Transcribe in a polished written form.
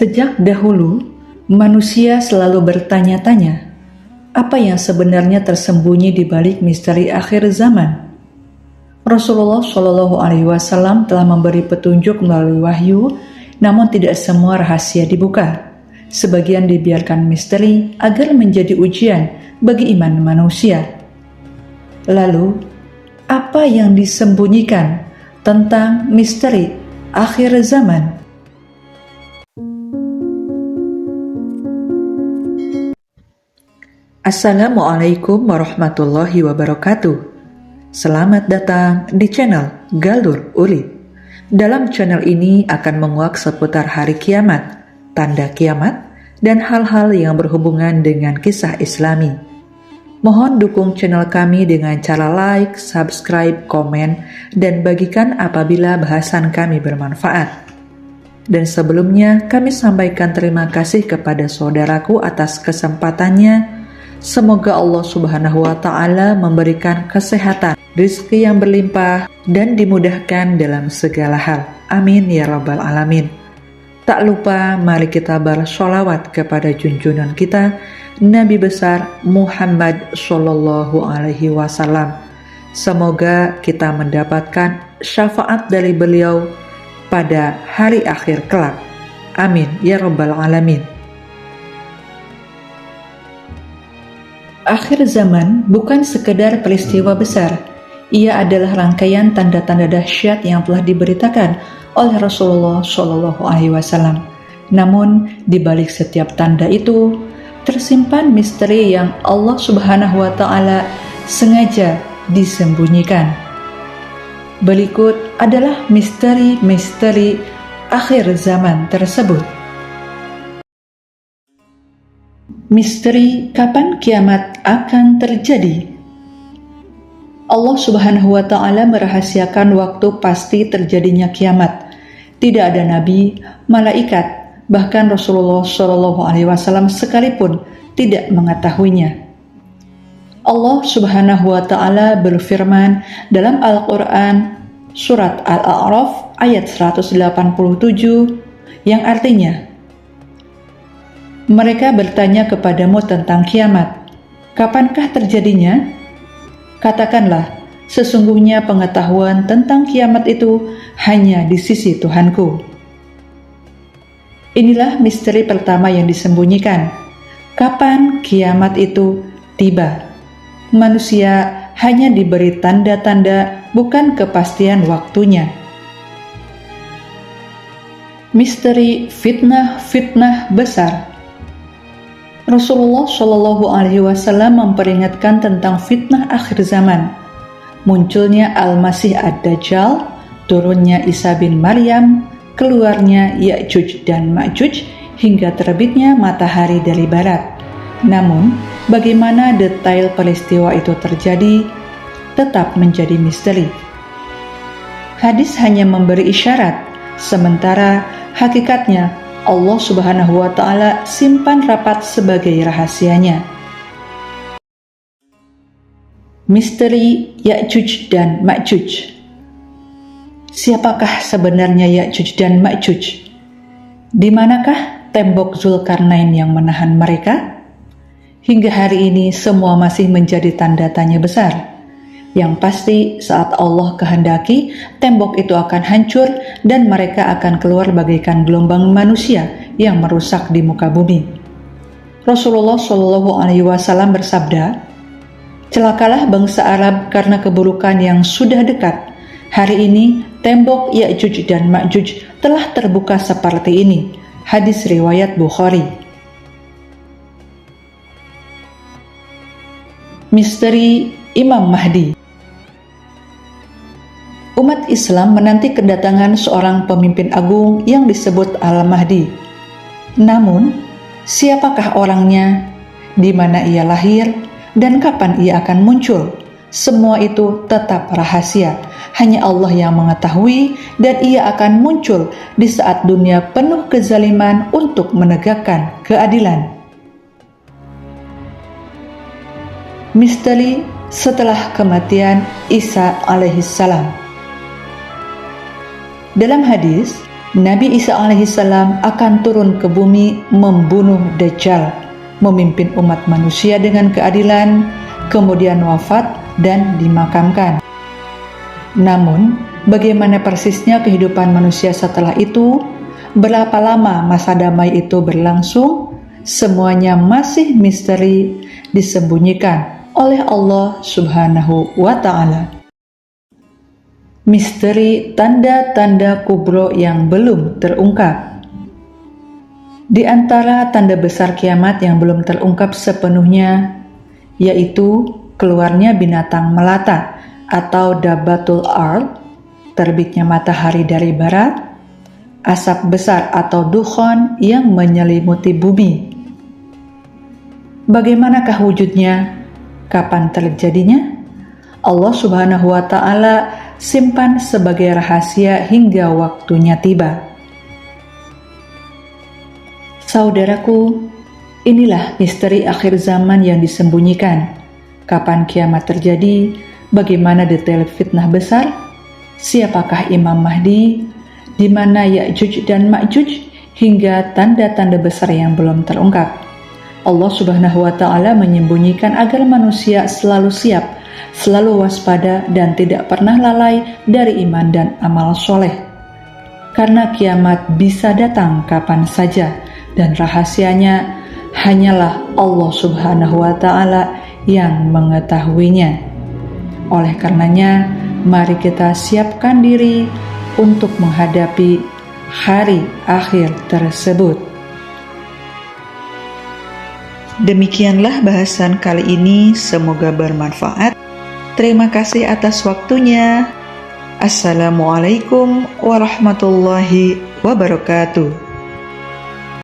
Sejak dahulu, manusia selalu bertanya-tanya, apa yang sebenarnya tersembunyi di balik misteri akhir zaman? Rasulullah Shallallahu Alaihi Wasallam telah memberi petunjuk melalui wahyu, namun tidak semua rahasia dibuka. Sebagian dibiarkan misteri agar menjadi ujian bagi iman manusia. Lalu, apa yang disembunyikan tentang misteri akhir zaman? Assalamualaikum warahmatullahi wabarakatuh. Selamat datang di channel Galur Uli. Dalam channel ini akan menguak seputar hari kiamat, tanda kiamat, dan hal-hal yang berhubungan dengan kisah Islami. Mohon dukung channel kami dengan cara like, subscribe, komen, dan bagikan apabila bahasan kami bermanfaat. Dan sebelumnya kami sampaikan terima kasih kepada saudaraku atas kesempatannya. Semoga Allah Subhanahu wa Ta'ala memberikan kesehatan, rezeki yang berlimpah, dan dimudahkan dalam segala hal. Amin ya Rabbal Alamin. Tak lupa, mari kita bersolawat kepada junjungan kita, Nabi besar Muhammad Sallallahu Alaihi Wasallam. Semoga kita mendapatkan syafaat dari beliau pada hari akhir kelak. Amin ya Rabbal Alamin. Akhir zaman bukan sekedar peristiwa besar. Ia adalah rangkaian tanda-tanda dahsyat yang telah diberitakan oleh Rasulullah Shallallahu Alaihi Wasallam. Namun, di balik setiap tanda itu tersimpan misteri yang Allah Subhanahu Wa Taala sengaja disembunyikan. Berikut adalah misteri-misteri akhir zaman tersebut. Misteri kapan kiamat akan terjadi? Allah Subhanahu wa Ta'ala merahasiakan waktu pasti terjadinya kiamat. Tidak ada nabi, malaikat, bahkan Rasulullah Shallallahu Alaihi Wasallam sekalipun tidak mengetahuinya. Allah Subhanahu wa Ta'ala berfirman dalam Al-Quran surat Al-A'raf ayat 187 yang artinya, mereka bertanya kepadamu tentang kiamat. Kapankah terjadinya? Katakanlah, sesungguhnya pengetahuan tentang kiamat itu hanya di sisi Tuhanku. Inilah misteri pertama yang disembunyikan. Kapan kiamat itu tiba? Manusia hanya diberi tanda-tanda, bukan kepastian waktunya. Misteri fitnah-fitnah besar. Rasulullah Shallallahu Alaihi Wasallam memperingatkan tentang fitnah akhir zaman, munculnya Al-Masih Ad-Dajjal, turunnya Isa bin Maryam, keluarnya Ya'juj dan Ma'juj, hingga terbitnya matahari dari barat. Namun, bagaimana detail peristiwa itu terjadi tetap menjadi misteri. Hadis hanya memberi isyarat, sementara hakikatnya Allah Subhanahu wa Ta'ala simpan rapat sebagai rahasianya. Misteri Ya'juj dan Ma'juj. Siapakah sebenarnya Ya'juj dan Ma'juj? Di manakah tembok Zulkarnain yang menahan mereka? Hingga hari ini semua masih menjadi tanda tanya besar. Yang pasti saat Allah kehendaki, tembok itu akan hancur dan mereka akan keluar bagaikan gelombang manusia yang merusak di muka bumi. Rasulullah Shallallahu Alaihi Wasallam bersabda, celakalah bangsa Arab karena keburukan yang sudah dekat. Hari ini tembok Ya'juj dan Ma'juj telah terbuka seperti ini. Hadis riwayat Bukhari. Misteri Imam Mahdi. Umat Islam menanti kedatangan seorang pemimpin agung yang disebut Al-Mahdi. Namun, siapakah orangnya, di mana ia lahir, dan kapan ia akan muncul? Semua itu tetap rahasia. Hanya Allah yang mengetahui, dan ia akan muncul di saat dunia penuh kezaliman untuk menegakkan keadilan. Misteri setelah kematian Isa alaihissalam. Dalam hadis, Nabi Isa alaihissalam akan turun ke bumi membunuh Dajjal, memimpin umat manusia dengan keadilan, kemudian wafat dan dimakamkan. Namun, bagaimana persisnya kehidupan manusia setelah itu? Berapa lama masa damai itu berlangsung? Semuanya masih misteri, disembunyikan oleh Allah Subhanahu wa Ta'ala. Misteri tanda-tanda kubro yang belum terungkap. Di antara tanda besar kiamat yang belum terungkap sepenuhnya, yaitu keluarnya binatang melata atau Dabbatul Ard, terbitnya matahari dari barat, asap besar atau dukhon yang menyelimuti bumi. Bagaimanakah wujudnya? Kapan terjadinya? Allah Subhanahu wa Ta'ala simpan sebagai rahasia hingga waktunya tiba. Saudaraku, inilah misteri akhir zaman yang disembunyikan. Kapan kiamat terjadi? Bagaimana detail fitnah besar? Siapakah Imam Mahdi? Di mana Ya'juj dan Ma'juj? Hingga tanda-tanda besar yang belum terungkap. Allah Subhanahu wa Ta'ala menyembunyikan agar manusia selalu siap, selalu waspada, dan tidak pernah lalai dari iman dan amal soleh. Karena kiamat bisa datang kapan saja, dan rahasianya hanyalah Allah Subhanahu wa Ta'ala yang mengetahuinya. Oleh karenanya, mari kita siapkan diri untuk menghadapi hari akhir tersebut. Demikianlah bahasan kali ini, semoga bermanfaat. Terima kasih atas waktunya. Assalamualaikum warahmatullahi wabarakatuh.